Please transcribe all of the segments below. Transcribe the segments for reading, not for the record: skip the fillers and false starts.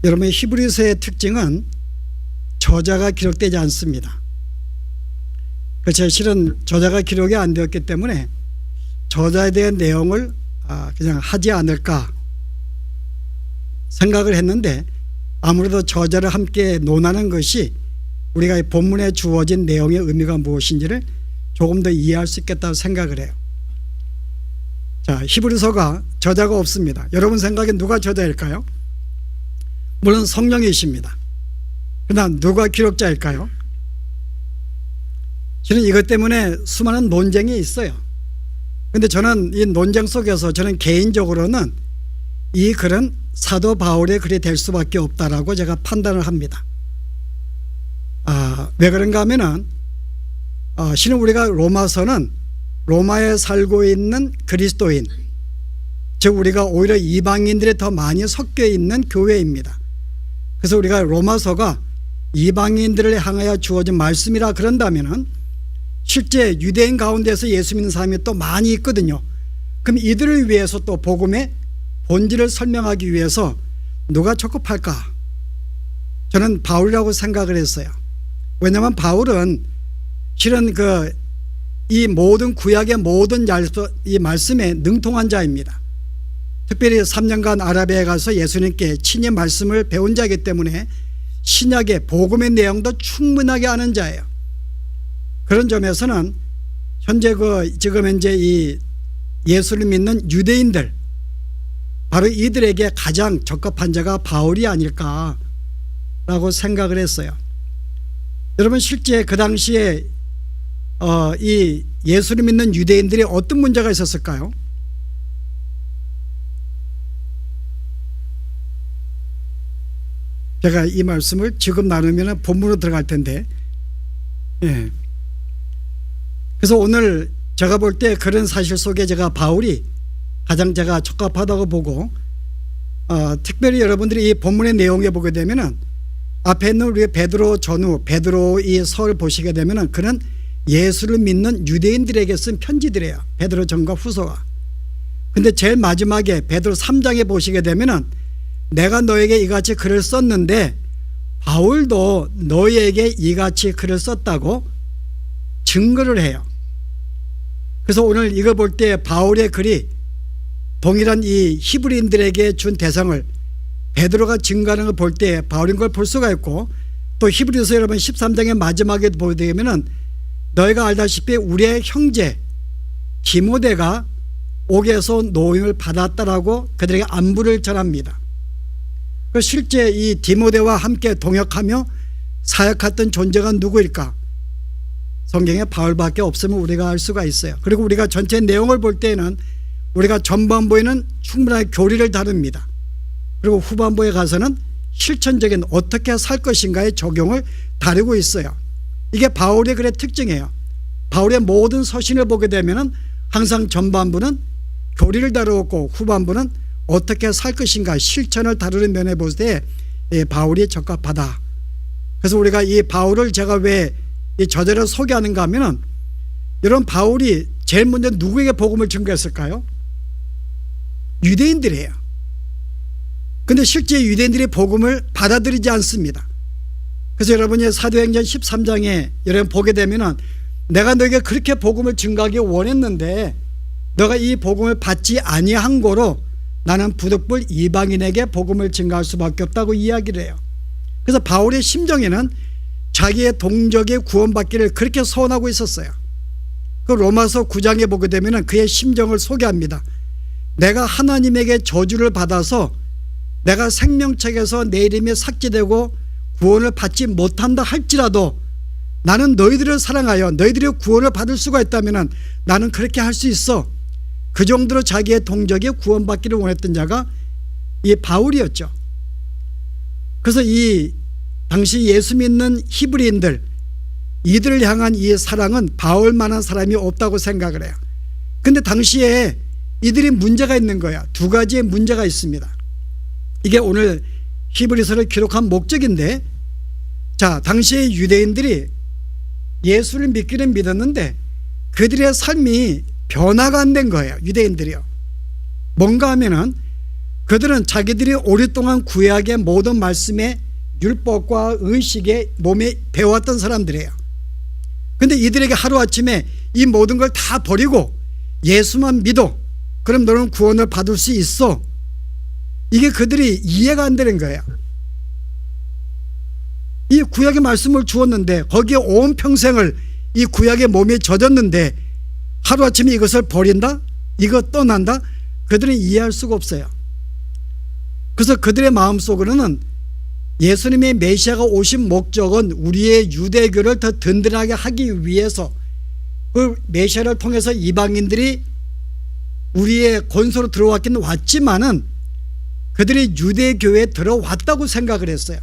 여러분, 히브리서의 특징은 저자가 기록되지 않습니다. 그렇죠. 실은 저자가 기록이 안 되었기 때문에 저자에 대한 내용을 그냥 하지 않을까 생각을 했는데, 아무래도 저자를 함께 논하는 것이 우리가 이 본문에 주어진 내용의 의미가 무엇인지를 조금 더 이해할 수 있겠다고 생각을 해요. 자, 히브리서가 저자가 없습니다. 여러분 생각엔 누가 저자일까요? 물론 성령이십니다. 그러나 누가 기록자일까요? 실은 이것 때문에 수많은 논쟁이 있어요. 그런데 저는 이 논쟁 속에서 저는 개인적으로는 이 글은 사도 바울의 글이 될 수밖에 없다라고 제가 판단을 합니다. 왜 그런가 하면은 실은 우리가 로마서는 로마에 살고 있는 그리스도인, 즉 우리가 오히려 이방인들이 더 많이 섞여 있는 교회입니다. 그래서 우리가 로마서가 이방인들을 향하여 주어진 말씀이라 그런다면은 실제 유대인 가운데서 예수 믿는 사람이 또 많이 있거든요. 그럼 이들을 위해서 또 복음의 본질을 설명하기 위해서 누가 적합할까? 저는 바울이라고 생각을 했어요. 왜냐하면 바울은 실은 이 모든 구약의 모든 이 말씀에 능통한 자입니다. 특별히 3년간 아라비아에 가서 예수님께 친히 말씀을 배운 자이기 때문에 신약의 복음의 내용도 충분하게 아는 자예요. 그런 점에서는 현재 지금 현재 이 예수를 믿는 유대인들, 바로 이들에게 가장 적합한 자가 바울이 아닐까라고 생각을 했어요. 여러분, 실제 그 당시에 이 예수를 믿는 유대인들이 어떤 문제가 있었을까요? 제가 이 말씀을 지금 나누면 본문으로 들어갈 텐데, 예. 그래서 오늘 제가 볼 때 그런 사실 속에 제가 바울이 가장 제가 적합하다고 보고, 특별히 여러분들이 이 본문의 내용에 보게 되면은 앞에 있는 우리 베드로 전후, 베드로 이 서를 보시게 되면은 그는 예수를 믿는 유대인들에게 쓴 편지들이에요. 베드로 전과 후서가. 근데 제일 마지막에 베드로 3장에 보시게 되면은 내가 너에게 이같이 글을 썼는데 바울도 너희에게 이같이 글을 썼다고 증거를 해요. 그래서 오늘 이거 볼 때 바울의 글이 동일한 이 히브리인들에게 준 대상을 베드로가 증거하는 걸 볼 때 바울인 걸 볼 수가 있고, 또 히브리서 여러분 13장의 마지막에 보게 되면은 너희가 알다시피 우리의 형제 디모데가 옥에서 노임을 받았다라고 그들에게 안부를 전합니다. 실제 이 디모데와 함께 동역하며 사역했던 존재가 누구일까? 성경에 바울밖에 없으면 우리가 알 수가 있어요. 그리고 우리가 전체 내용을 볼 때는 우리가 전반부에는 충분하게 교리를 다룹니다. 그리고 후반부에 가서는 실천적인 어떻게 살 것인가의 적용을 다루고 있어요. 이게 바울의 글의 특징이에요. 바울의 모든 서신을 보게 되면 항상 전반부는 교리를 다루었고 후반부는 어떻게 살 것인가 실천을 다루는 면에 볼 때 바울이 적합하다. 그래서 우리가 이 바울을 제가 왜 이 저자를 소개하는가 하면은, 여러분, 바울이 제일 먼저 누구에게 복음을 증거했을까요? 유대인들이에요. 근데 실제 유대인들이 복음을 받아들이지 않습니다. 그래서 여러분이 사도행전 13장에 여러분 보게 되면은 내가 너에게 그렇게 복음을 증거하기 원했는데 너가 이 복음을 받지 아니한 거로 나는 부득불 이방인에게 복음을 증거할 수밖에 없다고 이야기를 해요. 그래서 바울의 심정에는 자기의 동족의 구원받기를 그렇게 소원하고 있었어요. 그 로마서 9장에 보게 되면 그의 심정을 소개합니다. 내가 하나님에게 저주를 받아서 내가 생명책에서 내 이름이 삭제되고 구원을 받지 못한다 할지라도 나는 너희들을 사랑하여 너희들이 구원을 받을 수가 있다면 나는 그렇게 할 수 있어. 그 정도로 자기의 동족이 구원받기를 원했던 자가 이 바울이었죠. 그래서 이 당시 예수 믿는 히브리인들, 이들을 향한 이 사랑은 바울만한 사람이 없다고 생각을 해요. 그런데 당시에 이들이 문제가 있는 거야. 두 가지의 문제가 있습니다. 이게 오늘 히브리서를 기록한 목적인데, 자, 당시의 유대인들이 예수를 믿기는 믿었는데 그들의 삶이 변화가 안 된 거예요. 유대인들이요. 뭔가 하면은 그들은 자기들이 오랫동안 구약의 모든 말씀에 율법과 의식에 몸에 배워왔던 사람들이에요. 그런데 이들에게 하루아침에 이 모든 걸 다 버리고 예수만 믿어, 그럼 너는 구원을 받을 수 있어, 이게 그들이 이해가 안 되는 거예요. 이 구약의 말씀을 주었는데 거기에 온 평생을 이 구약의 몸에 젖었는데 하루아침에 이것을 버린다? 이거 떠난다? 그들은 이해할 수가 없어요. 그래서 그들의 마음속으로는 예수님의 메시아가 오신 목적은 우리의 유대교를 더 든든하게 하기 위해서, 그 메시아를 통해서 이방인들이 우리의 권소로 들어왔기는 왔지만은 그들이 유대교에 들어왔다고 생각을 했어요.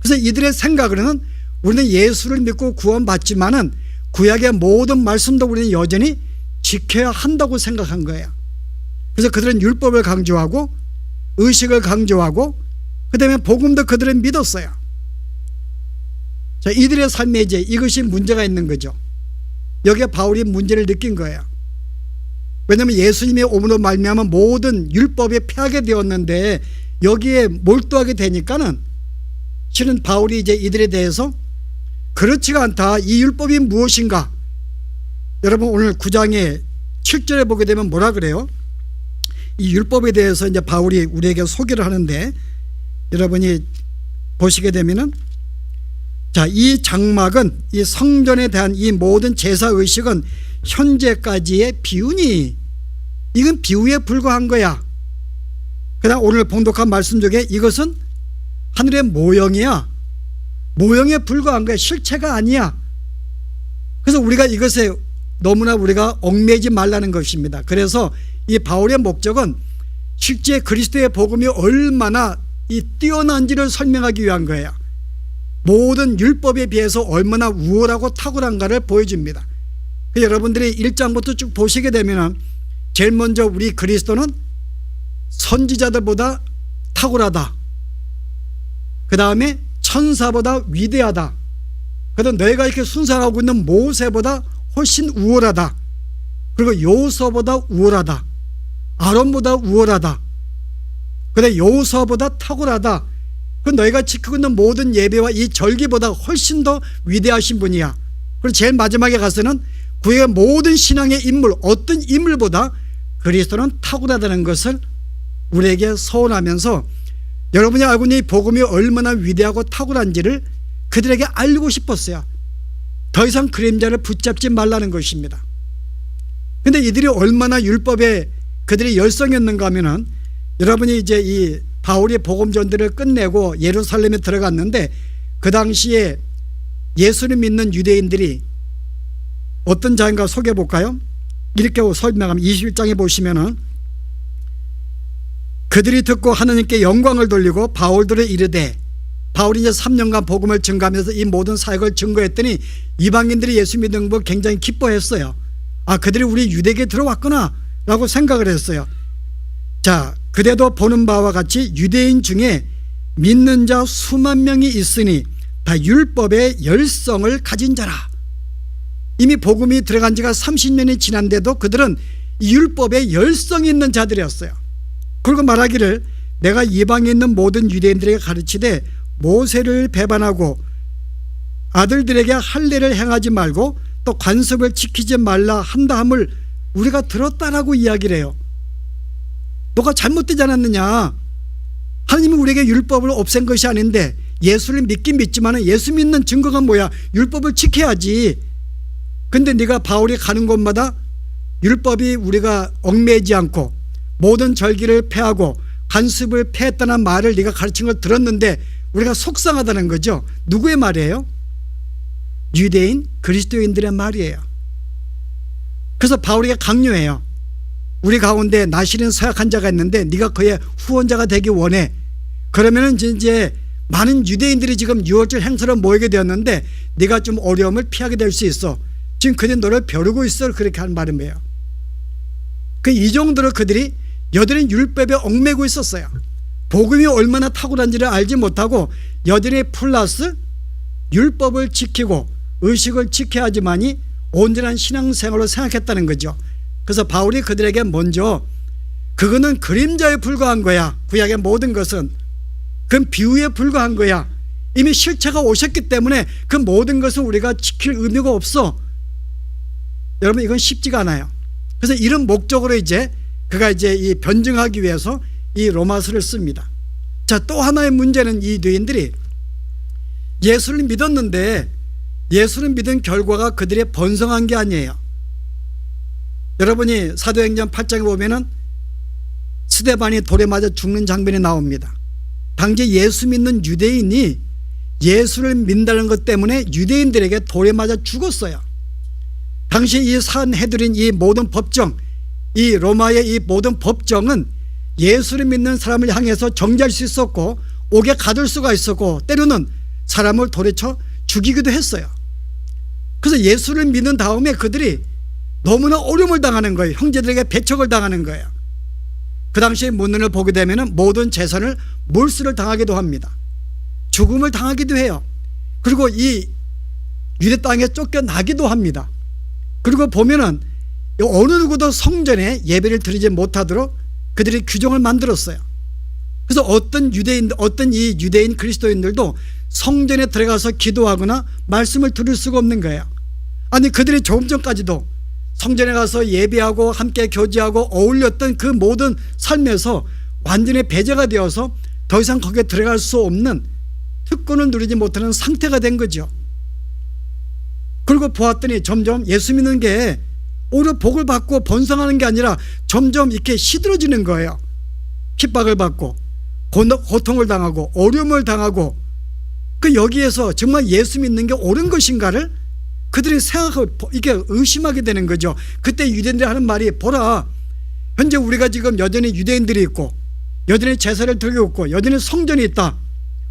그래서 이들의 생각으로는 우리는 예수를 믿고 구원받지만은 구약의 모든 말씀도 우리는 여전히 지켜야 한다고 생각한 거예요. 그래서 그들은 율법을 강조하고 의식을 강조하고 그 다음에 복음도 그들은 믿었어요. 자, 이들의 삶에 이제 이것이 문제가 있는 거죠. 여기에 바울이 문제를 느낀 거예요. 왜냐하면 예수님의 오므로 말미암아 모든 율법에 패하게 되었는데 여기에 몰두하게 되니까는 실은 바울이 이제 이들에 대해서 그렇지가 않다, 이 율법이 무엇인가. 여러분 오늘 9장의 7절에 보게 되면 뭐라 그래요? 이 율법에 대해서 이제 바울이 우리에게 소개를 하는데 여러분이 보시게 되면은, 자, 이 장막은, 이 성전에 대한 이 모든 제사 의식은 현재까지의 비유니, 이건 비유에 불과한 거야. 그다음 오늘 봉독한 말씀 중에 이것은 하늘의 모형이야, 모형에 불과한 거야, 실체가 아니야. 그래서 우리가 이것에 너무나 우리가 얽매이지 말라는 것입니다. 그래서 이 바울의 목적은 실제 그리스도의 복음이 얼마나 이 뛰어난지를 설명하기 위한 거예요. 모든 율법에 비해서 얼마나 우월하고 탁월한가를 보여줍니다. 여러분들이 1장부터 쭉 보시게 되면 제일 먼저 우리 그리스도는 선지자들보다 탁월하다, 그 다음에 천사보다 위대하다, 그다음 너희가 이렇게 순상하고 있는 모세보다 훨씬 우월하다, 그리고 요서보다 우월하다, 아론보다 우월하다, 그다음 여호수아보다 탁월하다, 그 너희가 지키고 있는 모든 예배와 이 절기보다 훨씬 더 위대하신 분이야. 그리고 제일 마지막에 가서는 구약의 모든 신앙의 인물, 어떤 인물보다 그리스도는 탁월하다는 것을 우리에게 서원하면서 여러분이 알고 있는 이 복음이 얼마나 위대하고 탁월한지를 그들에게 알리고 싶었어요. 더 이상 그림자를 붙잡지 말라는 것입니다. 그런데 이들이 얼마나 율법에 그들이 열성이었는가 하면은, 여러분이 이제 이 바울이 복음 전도를 끝내고 예루살렘에 들어갔는데 그 당시에 예수를 믿는 유대인들이 어떤 자인가 소개해 볼까요? 이렇게 설명하면 21장에 보시면은, 그들이 듣고 하나님께 영광을 돌리고 바울들을 이르되, 바울이 이제 3년간 복음을 증거하면서 이 모든 사역을 증거했더니 이방인들이 예수 믿는 걸 굉장히 기뻐했어요. 아, 그들이 우리 유대교에 들어왔구나 라고 생각을 했어요. 자, 그대도 보는 바와 같이 유대인 중에 믿는 자 수만 명이 있으니 다 율법의 열성을 가진 자라. 이미 복음이 들어간 지가 30년이 지난데도 그들은 이 율법에 열성이 있는 자들이었어요. 그리고 말하기를, 내가 이방에 있는 모든 유대인들에게 가르치되 모세를 배반하고 아들들에게 할례를 행하지 말고 또 관습을 지키지 말라 한다 함을 우리가 들었다라고 이야기를 해요. 너가 잘못되지 않았느냐? 하나님이 우리에게 율법을 없앤 것이 아닌데, 예수를 믿긴 믿지만 예수 믿는 증거가 뭐야? 율법을 지켜야지. 근데 네가 바울이 가는 곳마다 율법이 우리가 얽매이지 않고 모든 절기를 폐하고 관습을 폐했다는 말을 네가 가르친 걸 들었는데 우리가 속상하다는 거죠. 누구의 말이에요? 유대인 그리스도인들의 말이에요. 그래서 바울이 강요해요. 우리 가운데 나시린 서약한 자가 있는데 네가 그의 후원자가 되기 원해. 그러면은 이제 많은 유대인들이 지금 6월절 행사로 모이게 되었는데 네가 좀 어려움을 피하게 될 수 있어. 지금 그들이 너를 벼르고 있어. 그렇게 하는 말이에요. 이 정도로 그들이 여전히 율법에 얽매고 있었어요. 복음이 얼마나 탁월한지를 알지 못하고 여전히 플러스 율법을 지키고 의식을 지켜야 하지만이 온전한 신앙생활로 생각했다는 거죠. 그래서 바울이 그들에게 먼저 그거는 그림자에 불과한 거야. 구약의 모든 것은 그건 비유에 불과한 거야. 이미 실체가 오셨기 때문에 그 모든 것은 우리가 지킬 의미가 없어. 여러분, 이건 쉽지가 않아요. 그래서 이런 목적으로 이제 그가 이제 이 변증하기 위해서 이 로마서를 씁니다. 자, 또 하나의 문제는 이 유대인들이 예수를 믿었는데 예수를 믿은 결과가 그들의 번성한 게 아니에요. 여러분이 사도행전 8장에 보면은 스데반이 돌에 맞아 죽는 장면이 나옵니다. 당시 예수 믿는 유대인이 예수를 믿는다는 것 때문에 유대인들에게 돌에 맞아 죽었어요. 당시 이 산헤드린 이 모든 법정, 이 로마의 이 모든 법정은 예수를 믿는 사람을 향해서 정죄할 수 있었고 옥에 가둘 수가 있었고 때로는 사람을 돌에 쳐 죽이기도 했어요. 그래서 예수를 믿는 다음에 그들이 너무나 어려움을 당하는 거예요. 형제들에게 배척을 당하는 거예요. 그 당시에 문헌을 보게 되면 모든 재산을 몰수를 당하기도 합니다. 죽음을 당하기도 해요. 그리고 이 유대 땅에 쫓겨나기도 합니다. 그리고 보면은 어느 누구도 성전에 예배를 드리지 못하도록 그들이 규정을 만들었어요. 그래서 어떤 이 유대인 그리스도인들도 성전에 들어가서 기도하거나 말씀을 들을 수가 없는 거예요. 아니, 그들이 조금 전까지도 성전에 가서 예배하고 함께 교제하고 어울렸던 그 모든 삶에서 완전히 배제가 되어서 더 이상 거기에 들어갈 수 없는 특권을 누리지 못하는 상태가 된 거죠. 그리고 보았더니 점점 예수 믿는 게 오히려 복을 받고 번성하는 게 아니라 점점 이렇게 시들어지는 거예요. 핍박을 받고 고통을 당하고 어려움을 당하고 그 여기에서 정말 예수 믿는 게 옳은 것인가를 그들이 생각하고 이게 의심하게 되는 거죠. 그때 유대인들이 하는 말이, 보라, 현재 우리가 지금 여전히 유대인들이 있고 여전히 제사를 드리고 있고 여전히 성전이 있다.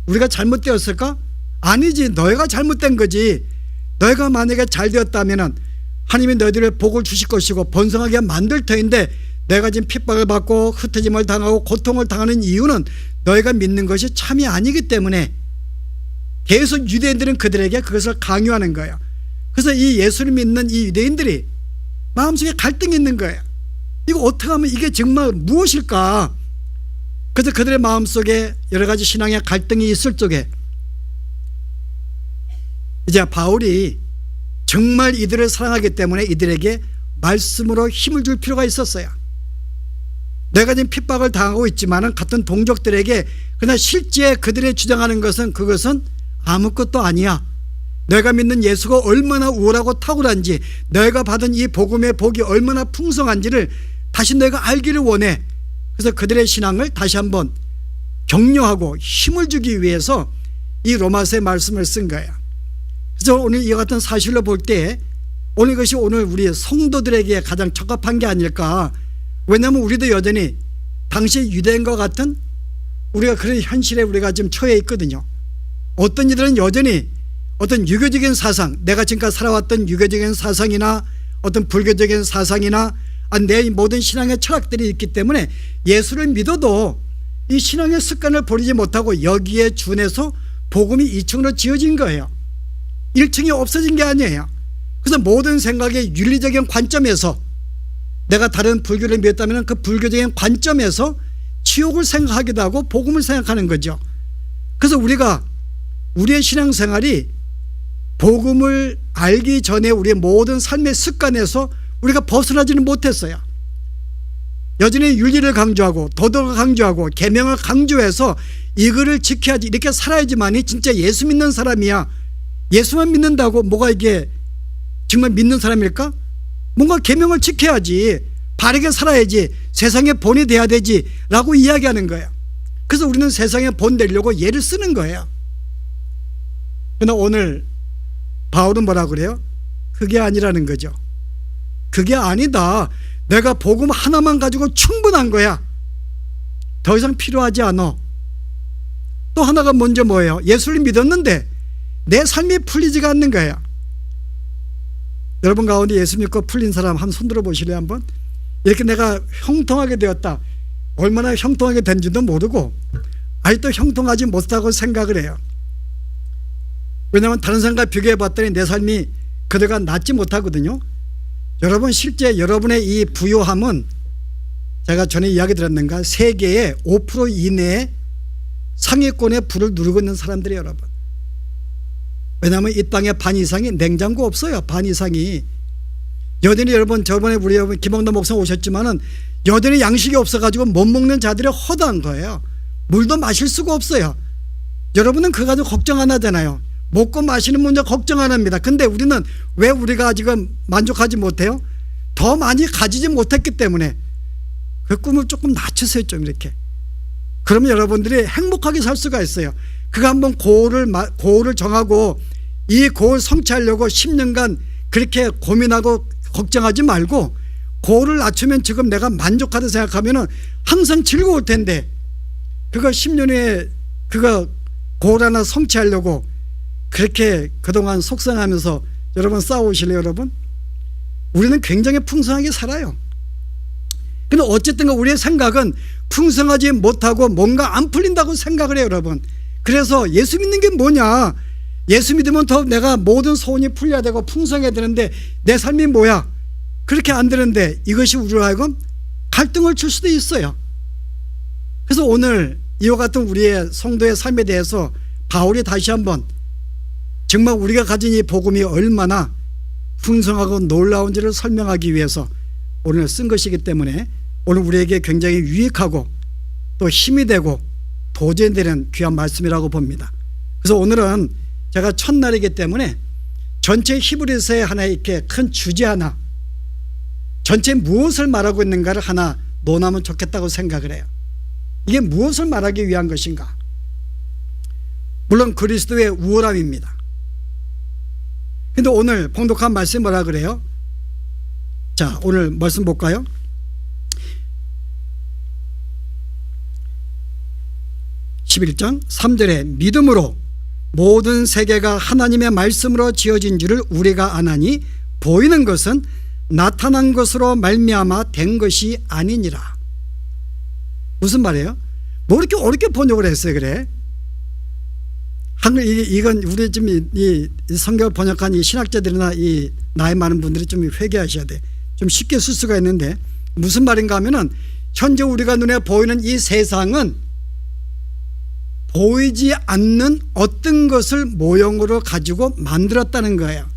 우리가 잘못되었을까? 아니지, 너희가 잘못된 거지. 너희가 만약에 잘 되었다면 하나님이 너희들의 복을 주실 것이고 번성하게 만들 터인데 내가 지금 핍박을 받고 흩어짐을 당하고 고통을 당하는 이유는 너희가 믿는 것이 참이 아니기 때문에 계속 유대인들은 그들에게 그것을 강요하는 거예요. 그래서 이 예수를 믿는 이 유대인들이 마음속에 갈등이 있는 거예요. 이거 어떻게 하면 이게 정말 무엇일까? 그래서 그들의 마음속에 여러 가지 신앙의 갈등이 있을 적에 이제 바울이 정말 이들을 사랑하기 때문에 이들에게 말씀으로 힘을 줄 필요가 있었어요. 내가 지금 핍박을 당하고 있지만 같은 동족들에게 그러나 실제 그들이 주장하는 것은 그것은 아무것도 아니야. 내가 믿는 예수가 얼마나 우월하고 탁월한지, 내가 받은 이 복음의 복이 얼마나 풍성한지를 다시 내가 알기를 원해. 그래서 그들의 신앙을 다시 한번 격려하고 힘을 주기 위해서 이 로마서의 말씀을 쓴 거예요. 그래서 오늘 이와 같은 사실로 볼 때 오늘 이것이 오늘 우리 성도들에게 가장 적합한 게 아닐까. 왜냐하면 우리도 여전히 당시 유대인과 같은 우리가 그런 현실에 우리가 지금 처해 있거든요. 어떤 이들은 여전히 어떤 유교적인 사상, 내가 지금까지 살아왔던 유교적인 사상이나 어떤 불교적인 사상이나 내 모든 신앙의 철학들이 있기 때문에 예수를 믿어도 이 신앙의 습관을 버리지 못하고 여기에 준해서 복음이 2층으로 지어진 거예요. 1층이 없어진 게 아니에요. 그래서 모든 생각의 윤리적인 관점에서 내가 다른 불교를 믿었다면 그 불교적인 관점에서 지옥을 생각하기도 하고 복음을 생각하는 거죠. 그래서 우리가 우리의 신앙생활이 복음을 알기 전에 우리의 모든 삶의 습관에서 우리가 벗어나지는 못했어요. 여전히 윤리를 강조하고 도덕을 강조하고 계명을 강조해서 이거를 지켜야지, 이렇게 살아야지만이 진짜 예수 믿는 사람이야. 예수만 믿는다고 뭐가 이게 정말 믿는 사람일까? 뭔가 계명을 지켜야지, 바르게 살아야지, 세상의 본이 돼야 되지 라고 이야기하는 거예요. 그래서 우리는 세상의 본 되려고 예를 쓰는 거예요. 그러나 오늘 바울은 뭐라 그래요? 그게 아니라는 거죠. 그게 아니다. 내가 복음 하나만 가지고 충분한 거야. 더 이상 필요하지 않아. 또 하나가 먼저 뭐예요? 예수를 믿었는데 내 삶이 풀리지가 않는 거예요. 여러분 가운데 예수 믿고 풀린 사람 한번 손 들어 보실래요? 한번. 이렇게 내가 형통하게 되었다. 얼마나 형통하게 된지도 모르고 아직도 형통하지 못하고 생각을 해요. 왜냐하면 다른 사람과 비교해 봤더니 내 삶이 그들과 낫지 못하거든요. 여러분 실제 여러분의 이 부요함은 제가 전에 이야기 드렸는가, 세계의 5% 이내에 상위권의 불을 누르고 있는 사람들이 여러분. 왜냐하면 이 땅의 반 이상이 냉장고 없어요. 반 이상이. 여전히 여러분 저번에 우리 여러분 김홍도 목사 오셨지만은 여전히 양식이 없어가지고 못 먹는 자들이 허다한 거예요. 물도 마실 수가 없어요. 여러분은 그거 가지고 걱정 안 하잖아요. 먹고 마시는 문제 걱정 안 합니다. 근데 우리는 왜 우리가 지금 만족하지 못해요? 더 많이 가지지 못했기 때문에. 그 꿈을 조금 낮추세요. 좀 이렇게. 그러면 여러분들이 행복하게 살 수가 있어요. 그가 한번 고을을 정하고 이 고을 성취하려고 10년간 그렇게 고민하고 걱정하지 말고 고을을 낮추면 지금 내가 만족하다 생각하면 항상 즐거울 텐데, 그거 10년 후에 그거 고을 하나 성취하려고 그렇게 그동안 속상하면서 여러분 싸우실래요? 여러분, 우리는 굉장히 풍성하게 살아요. 근데 어쨌든 우리의 생각은 풍성하지 못하고 뭔가 안 풀린다고 생각을 해요. 여러분, 그래서 예수 믿는 게 뭐냐, 예수 믿으면 더 내가 모든 소원이 풀려야 되고 풍성해야 되는데 내 삶이 뭐야, 그렇게 안 되는데 이것이 우리로 하여금 갈등을 줄 수도 있어요. 그래서 오늘 이와 같은 우리의 성도의 삶에 대해서 바울이 다시 한번 정말 우리가 가진 이 복음이 얼마나 풍성하고 놀라운지를 설명하기 위해서 오늘 쓴 것이기 때문에 오늘 우리에게 굉장히 유익하고 또 힘이 되고 도전되는 귀한 말씀이라고 봅니다. 그래서 오늘은 제가 첫날이기 때문에 전체 히브리서의 하나의 이렇게 큰 주제 하나, 전체 무엇을 말하고 있는가를 하나 논하면 좋겠다고 생각을 해요. 이게 무엇을 말하기 위한 것인가? 물론 그리스도의 우월함입니다. 근데 오늘 봉독한 말씀이 뭐라 그래요? 자, 오늘 말씀 볼까요? 11장 3절에 믿음으로 모든 세계가 하나님의 말씀으로 지어진 줄을 우리가 아나니 보이는 것은 나타난 것으로 말미암아 된 것이 아니니라. 무슨 말이에요? 뭐 이렇게 어렵게 번역을 했어요? 그래, 한글 이건 우리 지금 이 성경을 번역한 이 신학자들이나 이 나이 많은 분들이 좀 회개하셔야 돼. 좀 쉽게 쓸 수가 있는데 무슨 말인가 하면은 현재 우리가 눈에 보이는 이 세상은 보이지 않는 어떤 것을 모형으로 가지고 만들었다는 거예요.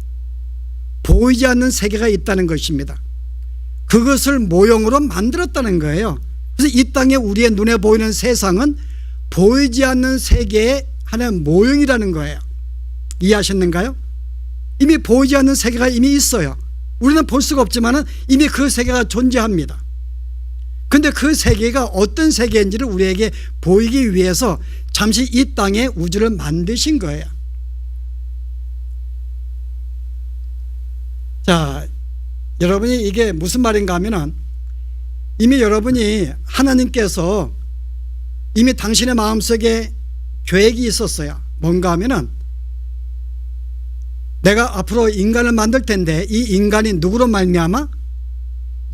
보이지 않는 세계가 있다는 것입니다. 그것을 모형으로 만들었다는 거예요. 그래서 이 땅에 우리의 눈에 보이는 세상은 보이지 않는 세계의 하나의 모형이라는 거예요. 이해하셨는가요? 이미 보이지 않는 세계가 이미 있어요. 우리는 볼 수가 없지만 이미 그 세계가 존재합니다. 그런데 그 세계가 어떤 세계인지를 우리에게 보이기 위해서 잠시 이 땅에 우주를 만드신 거예요. 자, 여러분이 이게 무슨 말인가 하면은 이미 여러분이 하나님께서 이미 당신의 마음속에 계획이 있었어요. 뭔가 하면은 내가 앞으로 인간을 만들 텐데 이 인간이 누구로 말미암아?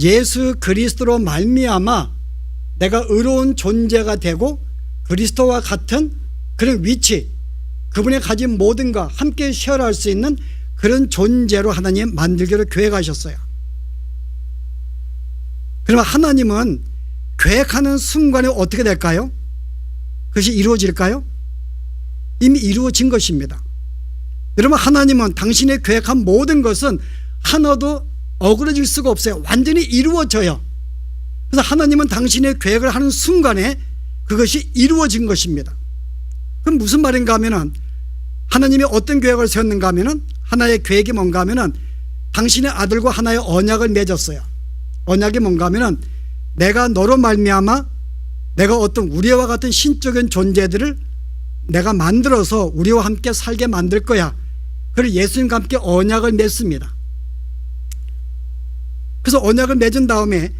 예수 그리스도로 말미암아 내가 의로운 존재가 되고 그리스도와 같은 그런 위치, 그분이 가진 모든 것 함께 쉐어할 수 있는 그런 존재로 하나님 만들기로 계획하셨어요. 그러면 하나님은 계획하는 순간에 어떻게 될까요? 그것이 이루어질까요? 이미 이루어진 것입니다. 여러분, 하나님은 당신의 계획한 모든 것은 하나도 어그러질 수가 없어요. 완전히 이루어져요. 그래서 하나님은 당신의 계획을 하는 순간에 그것이 이루어진 것입니다. 그럼 무슨 말인가 하면은 하나님이 어떤 계획을 세웠는가 하면은 하나의 계획이 뭔가 하면은 당신의 아들과 하나의 언약을 맺었어요. 언약이 뭔가 하면은 내가 너로 말미암아 내가 어떤 우리와 같은 신적인 존재들을 내가 만들어서 우리와 함께 살게 만들 거야. 그리고 예수님과 함께 언약을 맺습니다. 그래서 언약을 맺은 다음에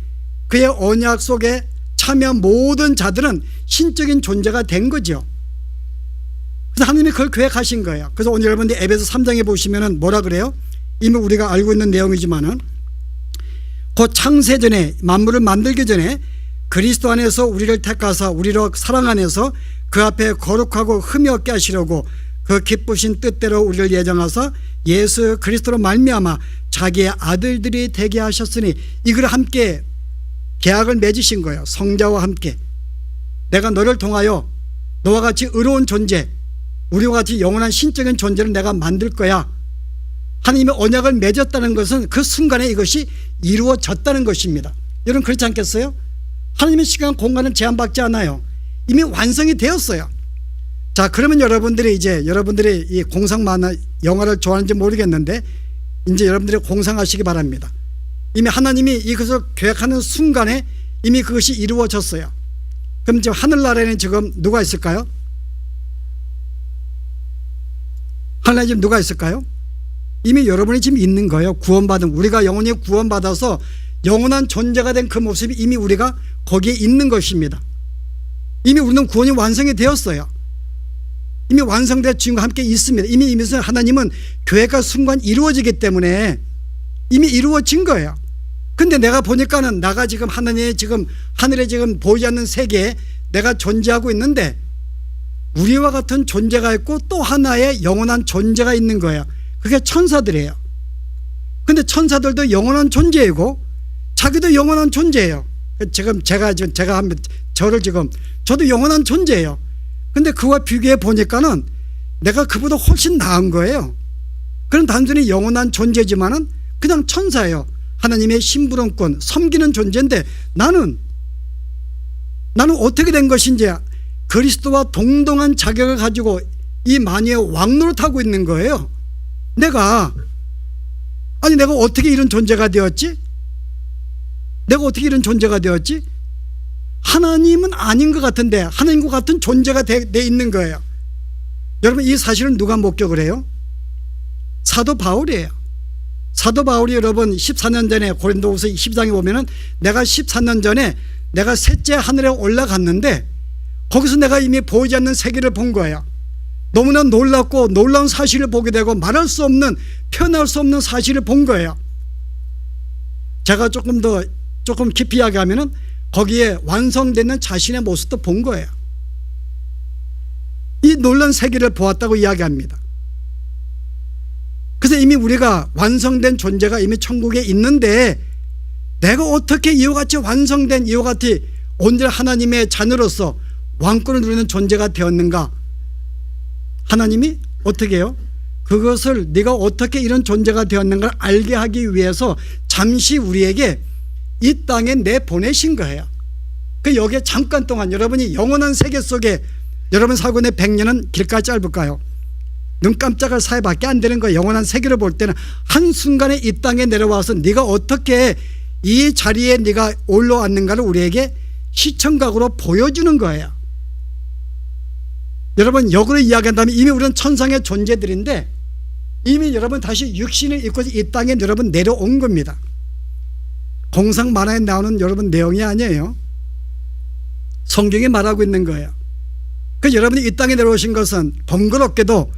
그의 언약 속에 참여한 모든 자들은 신적인 존재가 된 거죠. 그래서 하나님이 그걸 계획하신 거예요. 그래서 오늘 여러분들 에베소 3장에 보시면은 뭐라 그래요? 이미 우리가 알고 있는 내용이지만은 곧 창세전에 만물을 만들기 전에 그리스도 안에서 우리를 택하사 우리로 사랑 안에서 그 앞에 거룩하고 흠이 없게 하시려고 그 기쁘신 뜻대로 우리를 예정하사 예수 그리스도로 말미암아 자기의 아들들이 되게 하셨으니 이걸 함께 계약을 맺으신 거예요. 성자와 함께. 내가 너를 통하여 너와 같이 의로운 존재, 우리와 같이 영원한 신적인 존재를 내가 만들 거야. 하나님의 언약을 맺었다는 것은 그 순간에 이것이 이루어졌다는 것입니다. 여러분 그렇지 않겠어요? 하나님의 시간 공간은 제한받지 않아요. 이미 완성이 되었어요. 자, 그러면 여러분들이 이 공상 만화 영화를 좋아하는지 모르겠는데 이제 여러분들이 공상하시기 바랍니다. 이미 하나님이 이것을 계획하는 순간에 이미 그것이 이루어졌어요. 그럼 지금 하늘나라에는 지금 누가 있을까요? 하늘나라에 지금 누가 있을까요? 이미 여러분이 지금 있는 거예요. 구원받은, 우리가 영원히 구원받아서 영원한 존재가 된 그 모습이 이미 우리가 거기에 있는 것입니다. 이미 우리는 구원이 완성이 되었어요. 이미 완성된 주님과 함께 있습니다. 이미 하나님은 계획과 순간 이루어지기 때문에 이미 이루어진 거예요. 근데 내가 보니까는 나가 지금 하나님의 지금 하늘에 지금 보이지 않는 세계에 내가 존재하고 있는데 우리와 같은 존재가 있고 또 하나의 영원한 존재가 있는 거예요. 그게 천사들이에요. 근데 천사들도 영원한 존재이고 자기도 영원한 존재예요. 지금 제가 하면 저도 영원한 존재예요. 근데 그와 비교해 보니까는 내가 그보다 훨씬 나은 거예요. 그건 단순히 영원한 존재지만은 그냥 천사예요. 하나님의 심부름꾼, 섬기는 존재인데 나는 어떻게 된 것인지 그리스도와 동등한 자격을 가지고 이 만유의 왕노릇 하고 있는 거예요. 내가 어떻게 이런 존재가 되었지? 내가 어떻게 이런 존재가 되었지? 하나님은 아닌 것 같은데 하나님과 같은 존재가 돼 있는 거예요. 여러분 이 사실은 누가 목격을 해요? 사도 바울이에요. 사도 바울이 여러분 14년 전에 고린도후서 12장에 보면은 내가 14년 전에 내가 셋째 하늘에 올라갔는데 거기서 내가 이미 보이지 않는 세계를 본 거예요. 너무나 놀랍고 놀라운 사실을 보게 되고 말할 수 없는, 표현할 수 없는 사실을 본 거예요. 제가 조금 깊이 이야기하면은 거기에 완성되는 자신의 모습도 본 거예요. 이 놀라운 세계를 보았다고 이야기합니다. 그래서 이미 우리가 완성된 존재가 이미 천국에 있는데 내가 어떻게 이와 같이 완성된 이와 같이 온전한 하나님의 자녀로서 왕권을 누리는 존재가 되었는가? 하나님이 어떻게 해요? 그것을 네가 어떻게 이런 존재가 되었는가를 알게 하기 위해서 잠시 우리에게 이 땅에 내보내신 거예요. 그 여기에 잠깐 동안 여러분이 영원한 세계 속에 여러분 살고 있는 100년은 길까지 짧을까요? 눈 깜짝할 사이밖에 안 되는 거예요. 영원한 세계를 볼 때는 한순간에 이 땅에 내려와서 네가 어떻게 이 자리에 네가 올라왔는가를 우리에게 시청각으로 보여주는 거예요. 여러분 역으로 이야기한다면 이미 우리는 천상의 존재들인데 이미 여러분 다시 육신을 입고 이 땅에 여러분 내려온 겁니다. 공상 만화에 나오는 여러분 내용이 아니에요. 성경이 말하고 있는 거예요. 그 여러분이 이 땅에 내려오신 것은 번거롭게도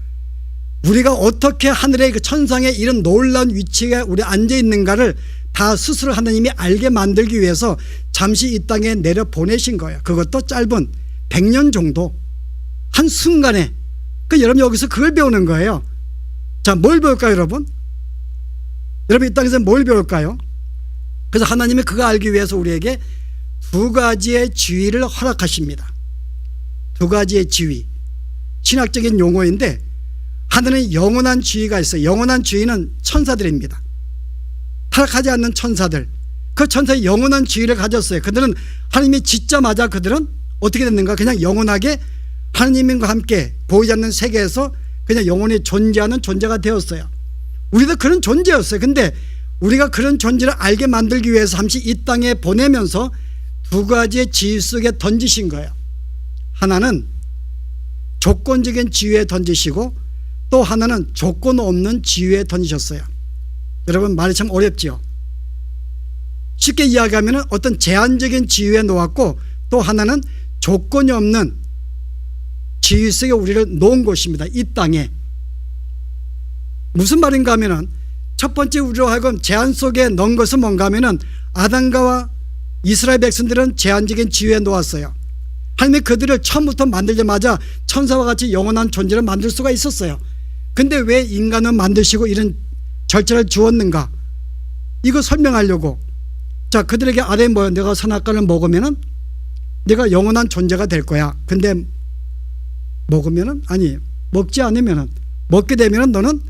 우리가 어떻게 하늘의 그 천상의 이런 놀라운 위치에 우리 앉아 있는가를 다 스스로 하나님이 알게 만들기 위해서 잠시 이 땅에 내려보내신 거예요. 그것도 짧은 100년 정도 한순간에. 그 여러분 여기서 그걸 배우는 거예요. 자, 뭘 배울까요 여러분? 여러분 이 땅에서 뭘 배울까요? 그래서 하나님이 그거 알기 위해서 우리에게 두 가지의 지위를 허락하십니다. 두 가지의 지위. 신학적인 용어인데 하나는 영원한 지위가 있어요. 영원한 지위는 천사들입니다. 타락하지 않는 천사들. 그 천사의 영원한 지위를 가졌어요. 그들은 하나님이 짓자마자 그들은 어떻게 됐는가? 그냥 영원하게 하나님과 함께 보이지 않는 세계에서 그냥 영원히 존재하는 존재가 되었어요. 우리도 그런 존재였어요. 근데 우리가 그런 존재를 알게 만들기 위해서 잠시 이 땅에 보내면서 두 가지의 지위 속에 던지신 거예요. 하나는 조건적인 지위에 던지시고 또 하나는 조건 없는 지위에 던지셨어요. 여러분 말이 참 어렵지요. 쉽게 이야기하면 어떤 제한적인 지위에 놓았고 또 하나는 조건이 없는 지위 속에 우리를 놓은 것입니다. 이 땅에. 무슨 말인가 하면은 첫 번째 우리로 하여금 제한 속에 넣은 것은 뭔가 하면은 아담과 이스라엘 백성들은 제한적인 지위에 놓았어요. 하나님이 그들을 처음부터 만들자마자 천사와 같이 영원한 존재를 만들 수가 있었어요. 근데 왜 인간을 만드시고 이런 절차를 주었는가? 이거 설명하려고 자, 그들에게 아뢰 뭐야? 내가 선악과를 먹으면은 내가 영원한 존재가 될 거야. 근데 먹으면은 아니 먹지 않으면은 먹게 되면은 너는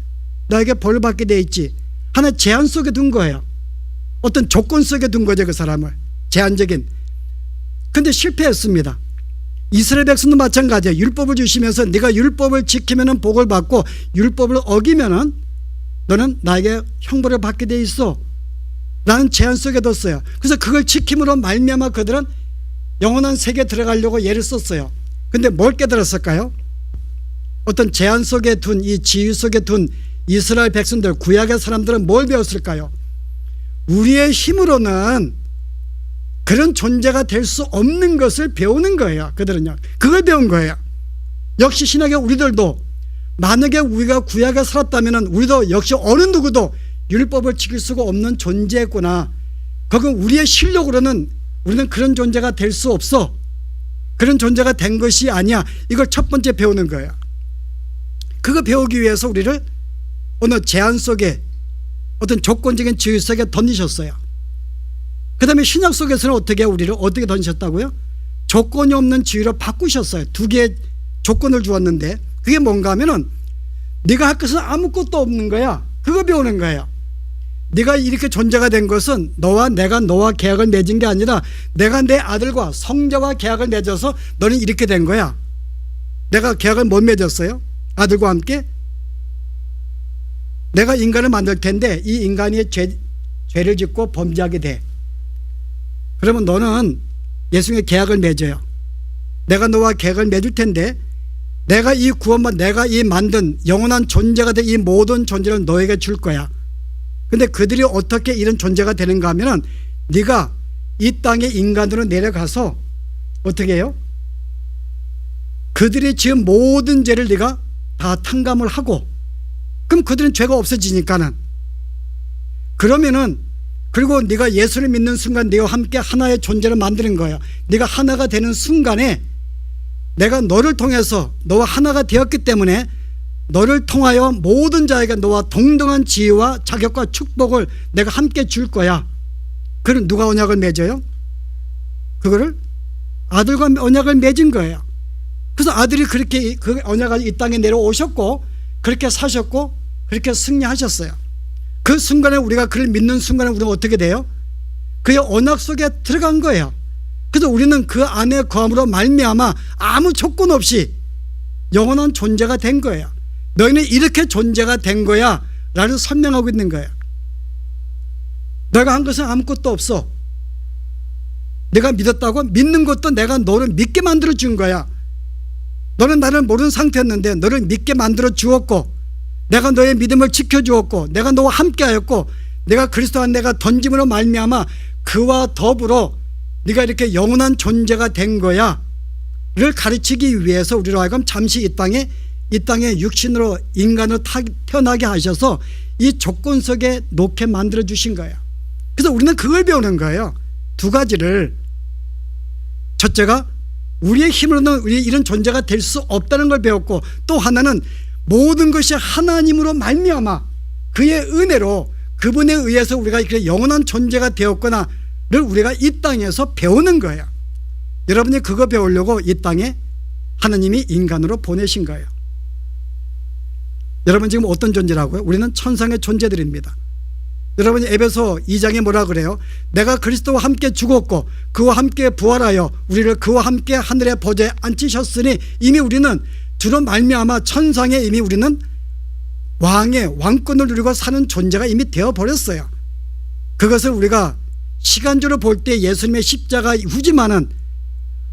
나에게 벌을 받게 돼 있지. 하나의 제한 속에 둔 거예요. 어떤 조건 속에 둔 거죠, 그 사람을. 제한적인. 근데 실패했습니다. 이스라엘 백성도 마찬가지예요. 율법을 주시면서 네가 율법을 지키면은 복을 받고 율법을 어기면은 너는 나에게 형벌을 받게 돼 있어 라는 제한 속에 뒀어요. 그래서 그걸 지킴으로 말미암아 그들은 영원한 세계에 들어가려고 예를 썼어요. 근데 뭘 깨달았을까요? 어떤 제한 속에 둔, 이 지위 속에 둔 이스라엘 백성들, 구약의 사람들은 뭘 배웠을까요? 우리의 힘으로는 그런 존재가 될 수 없는 것을 배우는 거예요. 그들은요. 그걸 배운 거예요. 역시 신약의 우리들도 만약에 우리가 구약에 살았다면 우리도 역시 어느 누구도 율법을 지킬 수가 없는 존재구나. 그건 우리의 실력으로는 우리는 그런 존재가 될 수 없어. 그런 존재가 된 것이 아니야. 이걸 첫 번째 배우는 거예요. 그거 배우기 위해서 우리를 어느 제한 속에 어떤 조건적인 지위 속에 던지셨어요. 그 다음에 신약 속에서는 우리를 어떻게 던지셨다고요? 조건이 없는 지위로 바꾸셨어요. 두 개의 조건을 주었는데 그게 뭔가 하면은 네가 할 것은 아무것도 없는 거야. 그거 배우는 거예요. 네가 이렇게 존재가 된 것은 내가 너와 계약을 맺은 게 아니라 내가 내 아들과 성자와 계약을 맺어서 너는 이렇게 된 거야. 내가 계약을 못 맺었어요? 아들과 함께? 내가 인간을 만들 텐데 이 인간이 죄를 짓고 범죄하게 돼. 그러면 너는 예수님의 계약을 맺어요. 내가 너와 계약을 맺을 텐데 내가 이 구원만 내가 이 만든 영원한 존재가 된 이 모든 존재를 너에게 줄 거야. 근데 그들이 어떻게 이런 존재가 되는가 하면은 네가 이 땅에 인간으로 내려가서 어떻게 해요? 그들이 지은 모든 죄를 네가 다 탕감을 하고 그럼 그들은 죄가 없어지니까는 그러면은 그리고 네가 예수를 믿는 순간 네와 함께 하나의 존재를 만드는 거예요. 네가 하나가 되는 순간에 내가 너를 통해서 너와 하나가 되었기 때문에 너를 통하여 모든 자에게 너와 동등한 지위와 자격과 축복을 내가 함께 줄 거야. 그럼 누가 언약을 맺어요? 그거를 아들과 언약을 맺은 거예요. 그래서 아들이 그렇게 그 언약을 이 땅에 내려오셨고 그렇게 사셨고 그렇게 승리하셨어요. 그 순간에 우리가 그를 믿는 순간에 우리는 어떻게 돼요? 그의 언약 속에 들어간 거예요. 그래서 우리는 그 안에 거함으로 말미암아 아무 조건 없이 영원한 존재가 된 거예요. 너희는 이렇게 존재가 된 거야 라는 설명하고 있는 거예요. 내가 한 것은 아무것도 없어. 내가 믿었다고 믿는 것도 내가 너를 믿게 만들어 준 거야. 너는 나를 모르는 상태였는데 너를 믿게 만들어 주었고 내가 너의 믿음을 지켜주었고 내가 너와 함께하였고 내가 그리스도 안 내가 던짐으로 말미암아 그와 더불어 네가 이렇게 영원한 존재가 된 거야 를 가르치기 위해서 우리로 하여금 잠시 이 땅에 육신으로 인간으로 태어나게 하셔서 이 조건 속에 놓게 만들어 주신 거예요. 그래서 우리는 그걸 배우는 거예요. 두 가지를. 첫째가 우리의 힘으로는 우리 이런 존재가 될 수 없다는 걸 배웠고 또 하나는 모든 것이 하나님으로 말미암아 그의 은혜로 그분에 의해서 우리가 이렇게 영원한 존재가 되었구나를 우리가 이 땅에서 배우는 거예요. 여러분이 그거 배우려고 이 땅에 하나님이 인간으로 보내신 거예요. 여러분 지금 어떤 존재라고요? 우리는 천상의 존재들입니다. 여러분이 에베소 2장에 뭐라 그래요? 내가 그리스도와 함께 죽었고 그와 함께 부활하여 우리를 그와 함께 하늘의 보좌에 앉히셨으니 이미 우리는 주로 말미암아 천상에 이미 우리는 왕의 왕권을 누리고 사는 존재가 이미 되어버렸어요. 그것을 우리가 시간적으로 볼 때 예수님의 십자가 후지만은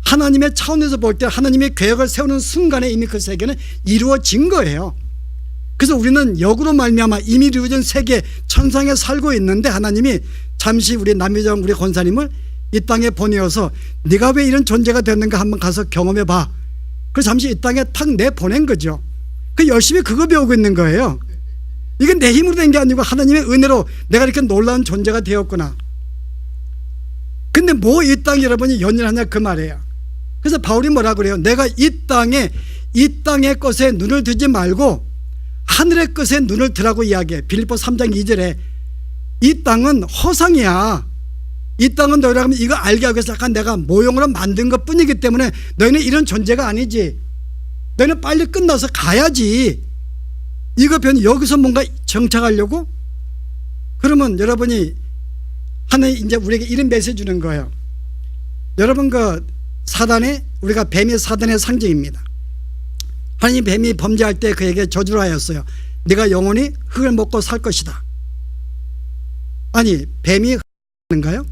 하나님의 차원에서 볼 때 하나님의 계획을 세우는 순간에 이미 그 세계는 이루어진 거예요. 그래서 우리는 역으로 말미암아 이미 이루어진 세계 천상에 살고 있는데 하나님이 잠시 우리 남유정 우리 권사님을 이 땅에 보내어서 네가 왜 이런 존재가 됐는가 한번 가서 경험해 봐. 그래서 잠시 이 땅에 탁 내보낸 거죠. 그 열심히 그거 배우고 있는 거예요. 이건 내 힘으로 된 게 아니고 하나님의 은혜로 내가 이렇게 놀라운 존재가 되었구나. 근데 뭐 이 땅 여러분이 연연하냐 그 말이에요. 그래서 바울이 뭐라 그래요? 내가 이 땅의 것에 눈을 두지 말고 하늘의 것에 눈을 드라고 이야기해. 빌립보 3장 2절에 이 땅은 허상이야. 이 땅은 너희라고 하면 이거 알게 하기 위해서 약간 내가 모형으로 만든 것 뿐이기 때문에 너희는 이런 존재가 아니지. 너희는 빨리 끝나서 가야지. 이거 변 여기서 뭔가 정착하려고? 그러면 여러분이 하나님 이제 우리에게 이런 메시지 주는 거예요. 여러분 그 사단의 우리가 뱀이 사단의 상징입니다. 하나님 뱀이 범죄할 때 그에게 저주를 하였어요. 네가 영원히 흙을 먹고 살 것이다. 아니 뱀이 흙인가요?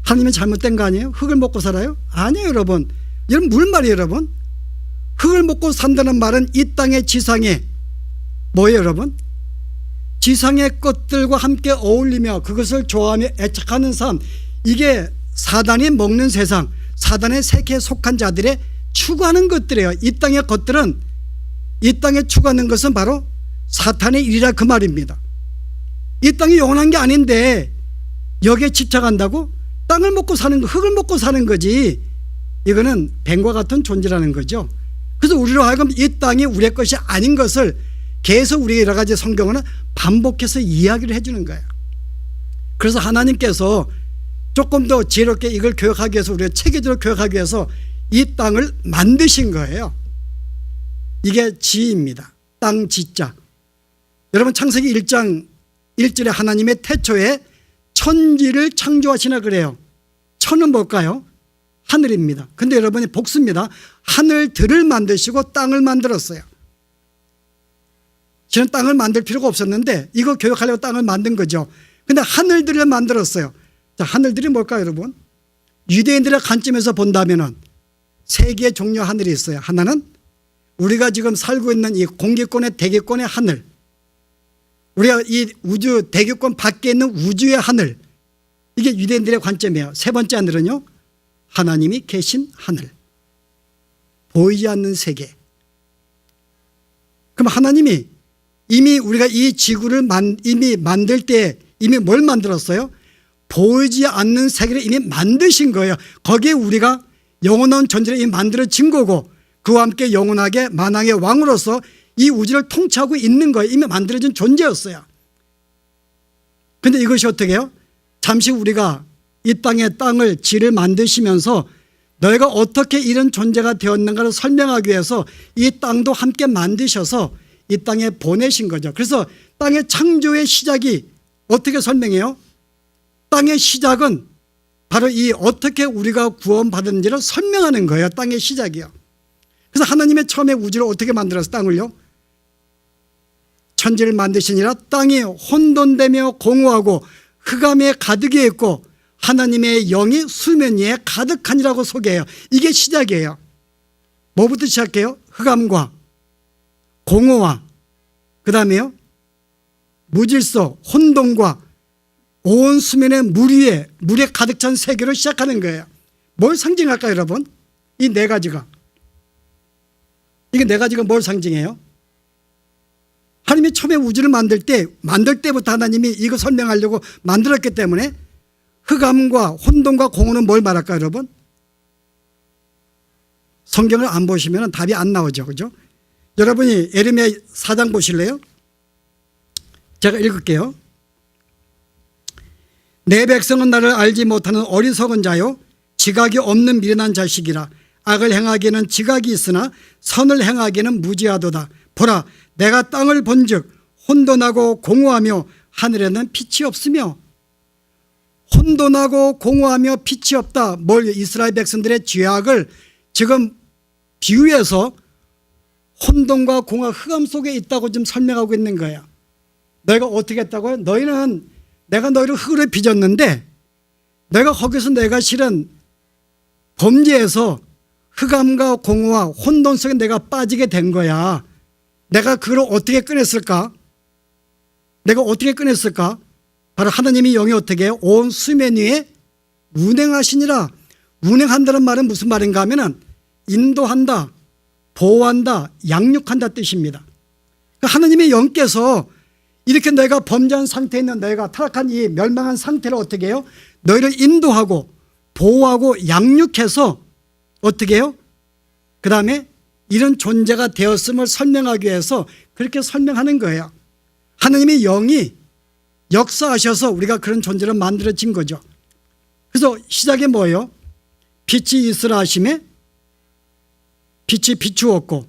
하나님이 잘못된 거 아니에요? 흙을 먹고 살아요? 아니에요 여러분. 여러분 물 말이에요 여러분. 흙을 먹고 산다는 말은 이 땅의 지상에 뭐예요 여러분? 지상의 것들과 함께 어울리며 그것을 좋아하며 애착하는 삶, 이게 사단이 먹는 세상, 사단의 세계에 속한 자들의 추구하는 것들이에요. 이 땅의 것들은, 이 땅에 추구하는 것은 바로 사탄의 일이라 그 말입니다. 이 땅이 영원한 게 아닌데 여기에 집착한다고? 땅을 먹고 사는 거, 흙을 먹고 사는 거지. 이거는 뱀과 같은 존재라는 거죠. 그래서 우리로 하여금 이 땅이 우리의 것이 아닌 것을 계속 우리가 여러 가지 성경은 반복해서 이야기를 해주는 거예요. 그래서 하나님께서 조금 더 지혜롭게 이걸 교육하기 위해서, 우리가 체계적으로 교육하기 위해서 이 땅을 만드신 거예요. 이게 지입니다. 땅 지자. 여러분 창세기 1장 1절에 하나님의 태초에 천지를 창조하시나 그래요. 천은 뭘까요? 하늘입니다. 근데 여러분이 복수입니다. 하늘들을 만드시고 땅을 만들었어요. 저는 땅을 만들 필요가 없었는데 이거 교육하려고 땅을 만든 거죠. 근데 하늘들을 만들었어요. 자, 하늘들이 뭘까요 여러분? 유대인들의 관점에서 본다면은 세 개의 종류 하늘이 있어요. 하나는 우리가 지금 살고 있는 이 공기권의 대기권의 하늘, 우리가 이 우주 대기권 밖에 있는 우주의 하늘, 이게 유대인들의 관점이에요. 세 번째 하늘은요, 하나님이 계신 하늘, 보이지 않는 세계. 그럼 하나님이 이미 우리가 이 지구를 이미 만들 때 이미 뭘 만들었어요? 보이지 않는 세계를 이미 만드신 거예요. 거기에 우리가 영원한 존재를 이미 만들어진 거고, 그와 함께 영원하게 만왕의 왕으로서 이 우주를 통치하고 있는 거예요. 이미 만들어진 존재였어요. 그런데 이것이 어떻게 해요? 잠시 우리가 이 땅의 땅을 지를 만드시면서 너희가 어떻게 이런 존재가 되었는가를 설명하기 위해서 이 땅도 함께 만드셔서 이 땅에 보내신 거죠. 그래서 땅의 창조의 시작이 어떻게 설명해요? 땅의 시작은 바로 이 어떻게 우리가 구원받은지를 설명하는 거예요. 땅의 시작이요. 그래서 하나님의 처음에 우주를 어떻게 만들어서 땅을요? 천지를 만드시니라 땅이 혼돈되며 공허하고 흑암에 가득해 있고 하나님의 영이 수면 위에 가득하니라고 소개해요. 이게 시작이에요. 뭐부터 시작해요? 흑암과 공허와 그 다음에요 무질서, 혼돈과 온 수면의 물에 가득 찬 세계로 시작하는 거예요. 뭘 상징할까요 여러분? 이 네 가지가. 이게 네 가지가 뭘 상징해요? 하나님이 처음에 우주를 만들 때부터 하나님이 이거 설명하려고 만들었기 때문에 흑암과 혼돈과 공허는 뭘 말할까요 여러분? 성경을 안 보시면 답이 안 나오죠. 그죠? 여러분이 예레미야 4장 보실래요? 제가 읽을게요. 내 백성은 나를 알지 못하는 어리석은 자요 지각이 없는 미련한 자식이라. 악을 행하기에는 지각이 있으나 선을 행하기에는 무지하도다. 보라, 내가 땅을 본즉 혼돈하고 공허하며 하늘에는 빛이 없으며. 혼돈하고 공허하며 빛이 없다. 뭘? 이스라엘 백성들의 죄악을 지금 비유해서 혼돈과 공허, 흑암 속에 있다고 좀 설명하고 있는 거예요. 너희가 어떻게 했다고요? 내가 너희를 흙으로 빚었는데 내가 거기서 내가 실은 범죄에서 흑암과 공허와 혼돈 속에 내가 빠지게 된 거야. 내가 그걸 어떻게 꺼냈을까? 바로 하나님이 영이 어떻게 해요? 온 수면 위에 운행하시니라. 운행한다는 말은 무슨 말인가 하면은 인도한다, 보호한다, 양육한다 뜻입니다. 하나님의 영께서 이렇게 너희가 범죄한 상태에 있는 너희가 타락한 이 멸망한 상태를 어떻게 해요? 너희를 인도하고 보호하고 양육해서 어떻게 해요? 그 다음에 이런 존재가 되었음을 설명하기 위해서 그렇게 설명하는 거예요. 하나님의 영이 역사하셔서 우리가 그런 존재를 만들어진 거죠. 그래서 시작이 뭐예요? 빛이 있으라 하심에 빛이 비추었고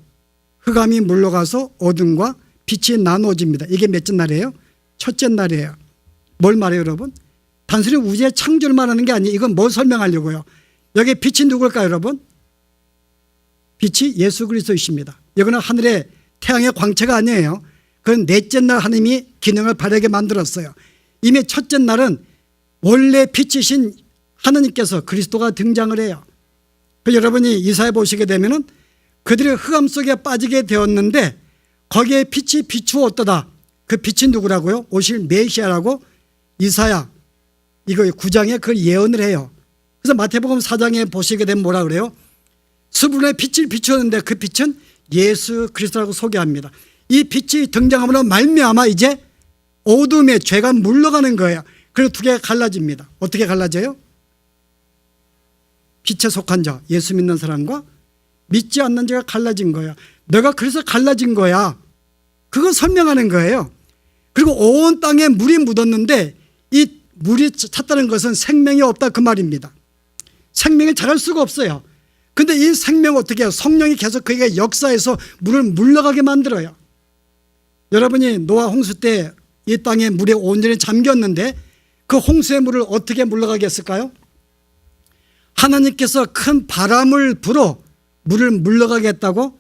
흑암이 물러가서 어둠과 빛이 나눠집니다. 이게 몇째 날이에요? 첫째 날이에요. 뭘 말해요, 여러분? 단순히 우주의 창조를 말하는 게 아니에요. 이건 뭘 설명하려고요? 여기 빛이 누굴까요, 여러분? 빛이 예수 그리스도이십니다. 이거는 하늘의 태양의 광채가 아니에요. 그건 넷째 날 하나님이 기능을 발휘하게 만들었어요. 이미 첫째 날은 원래 빛이신 하나님께서 그리스도가 등장을 해요. 여러분이 이사야 보시게 되면은 그들이 흑암 속에 빠지게 되었는데 거기에 빛이 비추었도다. 그 빛이 누구라고요? 오실 메시아라고 이사야 이거 9장에 그걸 예언을 해요. 그래서 마태복음 4장에 보시게 되면 뭐라 그래요? 수분에 빛을 비추었는데 그 빛은 예수 그리스도라고 소개합니다. 이 빛이 등장함으로 말미암아 이제 어둠의 죄가 물러가는 거예요. 그리고 두 개가 갈라집니다. 어떻게 갈라져요? 빛에 속한 자, 예수 믿는 사람과 믿지 않는 자가 갈라진 거야. 내가 그래서 갈라진 거야. 그거 설명하는 거예요. 그리고 온 땅에 물이 묻었는데 이 물이 찼다는 것은 생명이 없다 그 말입니다. 생명이 자랄 수가 없어요. 근데 이 생명 어떻게 해요? 성령이 계속 그에게 역사해서 물을 물러가게 만들어요. 여러분이 노아 홍수 때 이 땅에 물에 온전히 잠겼는데 그 홍수의 물을 어떻게 물러가게 했을까요? 하나님께서 큰 바람을 불어 물을 물러가게 했다고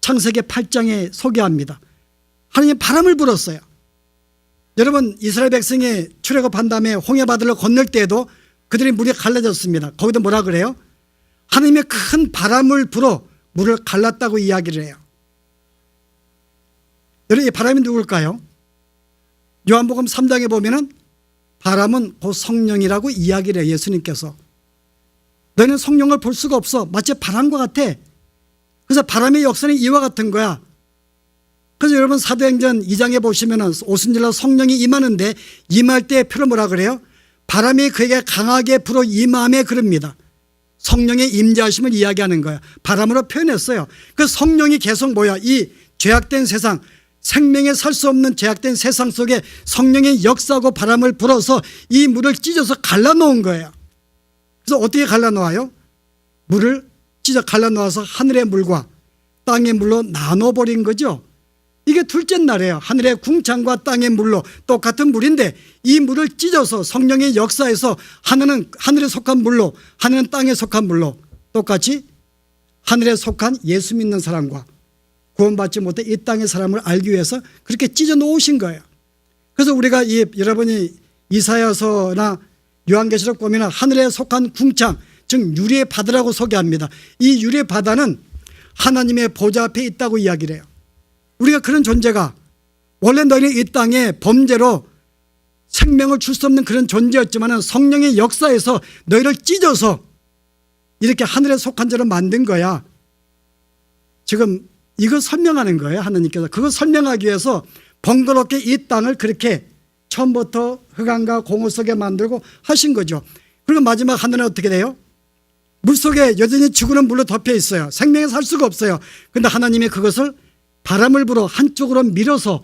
창세기 8장에 소개합니다. 하나님이 바람을 불었어요. 여러분 이스라엘 백성이 출애굽한 다음에 홍해바다를 건널 때에도 그들이 물이 갈라졌습니다. 거기도 뭐라 그래요? 하나님의 큰 바람을 불어 물을 갈랐다고 이야기를 해요. 여러분 이 바람이 누굴까요? 요한복음 3장에 보면은 바람은 곧 성령이라고 이야기를 해요. 예수님께서 너희는 성령을 볼 수가 없어. 마치 바람과 같아. 그래서 바람의 역사는 이와 같은 거야. 그래서 여러분 사도행전 2장에 보시면은 오순절날 성령이 임하는데 임할 때 표를 뭐라 그래요? 바람이 그에게 강하게 불어 임함에 그럽니다. 성령의 임재하심을 이야기하는 거야. 바람으로 표현했어요. 그 성령이 계속 뭐야? 이 죄악된 세상, 생명에 살 수 없는 죄악된 세상 속에 성령의 역사하고 바람을 불어서 이 물을 찢어서 갈라놓은 거예요. 그래서 어떻게 갈라놓아요? 물을 찢어 갈라놓아서 하늘의 물과 땅의 물로 나눠버린 거죠. 이게 둘째 날이에요. 하늘의 궁창과 땅의 물로 똑같은 물인데 이 물을 찢어서 성령의 역사에서 하늘은 하늘에 속한 물로, 하늘은 땅에 속한 물로 똑같이 하늘에 속한 예수 믿는 사람과 구원받지 못해 이 땅의 사람을 알기 위해서 그렇게 찢어 놓으신 거예요. 그래서 우리가 여러분이 이사야서나 요한계시록 보면 하늘에 속한 궁창, 즉 유리의 바다라고 소개합니다. 이 유리의 바다는 하나님의 보좌 앞에 있다고 이야기를 해요. 우리가 그런 존재가 원래 너희는 이 땅에 범죄로 생명을 줄 수 없는 그런 존재였지만 성령의 역사에서 너희를 찢어서 이렇게 하늘에 속한 자로 만든 거야. 지금 이거 설명하는 거예요. 하나님께서 그거 설명하기 위해서 번거롭게 이 땅을 그렇게 처음부터 흑암과 공허 속에 만들고 하신 거죠. 그리고 마지막 하늘은 어떻게 돼요? 물속에 여전히 지구는 물로 덮여 있어요. 생명에 살 수가 없어요. 그런데 하나님이 그것을 바람을 불어 한쪽으로 밀어서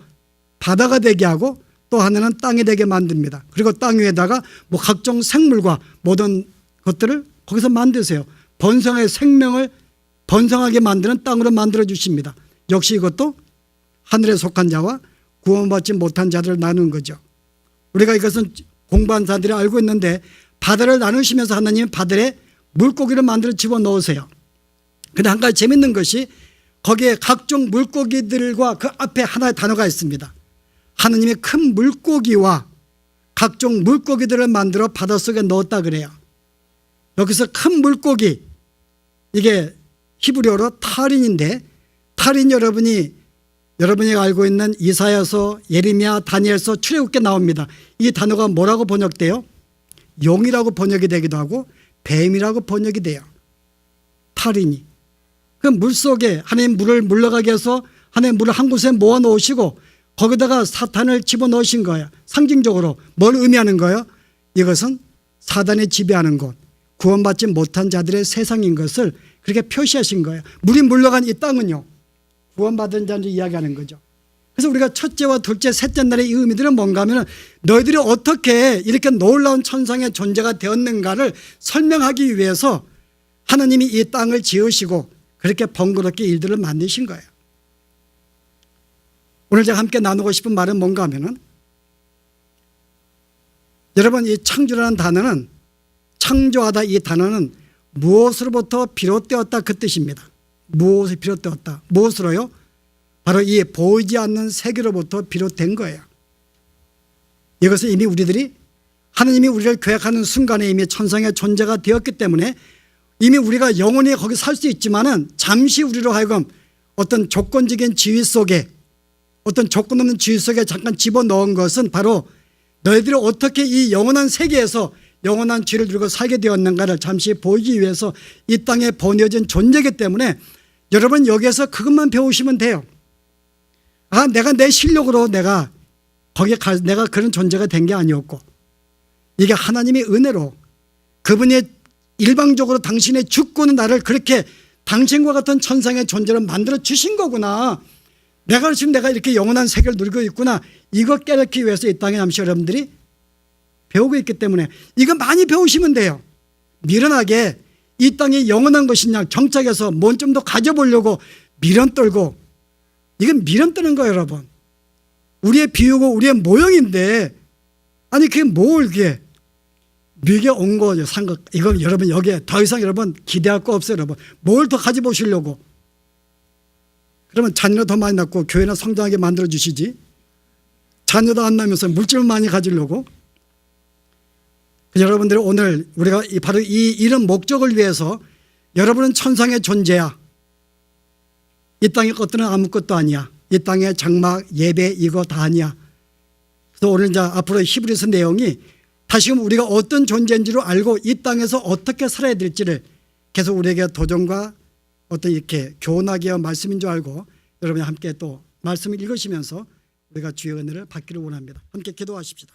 바다가 되게 하고 또 하나는 땅이 되게 만듭니다. 그리고 땅 위에다가 뭐 각종 생물과 모든 것들을 거기서 만드세요. 번성의 생명을 번성하게 만드는 땅으로 만들어 주십니다. 역시 이것도 하늘에 속한 자와 구원받지 못한 자들을 나누는 거죠. 우리가 이것은 공부한 자들이 알고 있는데 바다를 나누시면서 하나님은 바다에 물고기를 만들어 집어넣으세요. 그런데 한 가지 재밌는 것이 거기에 각종 물고기들과 그 앞에 하나의 단어가 있습니다. 하나님의 큰 물고기와 각종 물고기들을 만들어 바닷속에 넣었다 그래요. 여기서 큰 물고기, 이게 히브리어로 타린인데, 타린 여러분이 알고 있는 이사야서, 예레미야, 다니엘서, 출애굽기에 나옵니다. 이 단어가 뭐라고 번역돼요? 용이라고 번역이 되기도 하고 뱀이라고 번역이 돼요. 타린이. 그 물속에 하나님 물을 물러가게 해서 하나님 물을 한 곳에 모아 놓으시고 거기다가 사탄을 집어넣으신 거예요. 상징적으로 뭘 의미하는 거예요? 이것은 사단이 지배하는 곳, 구원받지 못한 자들의 세상인 것을 그렇게 표시하신 거예요. 물이 물러간 이 땅은요, 구원받은 자를 이야기하는 거죠. 그래서 우리가 첫째와 둘째, 셋째 날의 이 의미들은 뭔가 하면 너희들이 어떻게 이렇게 놀라운 천상의 존재가 되었는가를 설명하기 위해서 하나님이 이 땅을 지으시고 그렇게 번거롭게 일들을 만드신 거예요. 오늘 제가 함께 나누고 싶은 말은 뭔가 하면은 여러분, 이 창조라는 단어는, 창조하다 이 단어는 무엇으로부터 비롯되었다 그 뜻입니다. 무엇이 비롯되었다. 무엇으로요? 바로 이 보이지 않는 세계로부터 비롯된 거예요. 이것은 이미 우리들이 하나님이 우리를 계획하는 순간에 이미 천상의 존재가 되었기 때문에 이미 우리가 영원히 거기 살 수 있지만은 잠시 우리로 하여금 어떤 조건적인 지위 속에, 어떤 조건 없는 지위 속에 잠깐 집어넣은 것은 바로 너희들이 어떻게 이 영원한 세계에서 영원한 지위를 누리고 살게 되었는가를 잠시 보이기 위해서 이 땅에 보내진 존재이기 때문에 여러분 여기에서 그것만 배우시면 돼요. 아, 내가 내 실력으로 내가 그런 존재가 된 게 아니었고, 이게 하나님의 은혜로 그분이 일방적으로 당신의 주권은 나를 그렇게 당신과 같은 천상의 존재로 만들어 주신 거구나. 지금 내가 이렇게 영원한 세계를 누리고 있구나. 이거 깨닫기 위해서 이 땅에 잠시 여러분들이 배우고 있기 때문에 이거 많이 배우시면 돼요. 미련하게 이 땅이 영원한 것이냐 정착해서 뭔 좀 더 가져보려고 미련 떨고, 이건 미련 뜨는 거예요, 여러분. 우리의 비유고 우리의 모형인데, 아니 그게 뭘 그게 미개 온 거죠. 산 거. 이건 여러분 여기에 더 이상 여러분 기대할 거 없어요, 여러분. 뭘 더 가져보시려고. 그러면 자녀를 더 많이 낳고 교회나 성장하게 만들어 주시지. 자녀도 안 낳으면서 물질을 많이 가지려고. 여러분들 오늘 우리가 바로 이런 목적을 위해서 여러분은 천상의 존재야. 이 땅의 것들은 아무것도 아니야. 이 땅의 장막, 예배 이거 다 아니야. 그래서 오늘 이제 앞으로 히브리서 내용이 다시금 우리가 어떤 존재인지를 알고 이 땅에서 어떻게 살아야 될지를 계속 우리에게 도전과 어떤 이렇게 교훈하게 한 말씀인 줄 알고 여러분이 함께 또 말씀을 읽으시면서 우리가 주의 은혜를 받기를 원합니다. 함께 기도하십시다.